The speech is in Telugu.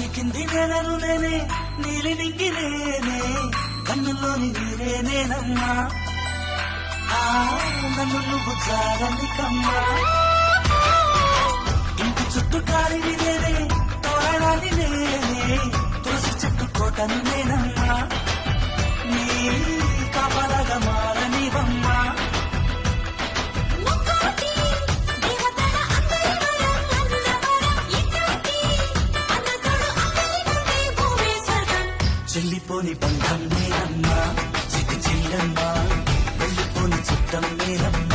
పలికింది నెలలు నేనే నీలి నింగి నేనే కన్నుల్లోని నీరే నేనమ్మా నన్ను నువ్వు జారని కమ్మా ఇంటి చుట్టూ కాలిని నేనే తోరణాన్ని నేనే తులసి చెట్టు కోటను నేనమ్మా నీ కాపలాగా మారనివమ్మా చెల్లిపోని బంధం నేనమ్మా చిటి చెల్లమ్మా వెళ్ళిపోని చిత్తం నేనమ్మా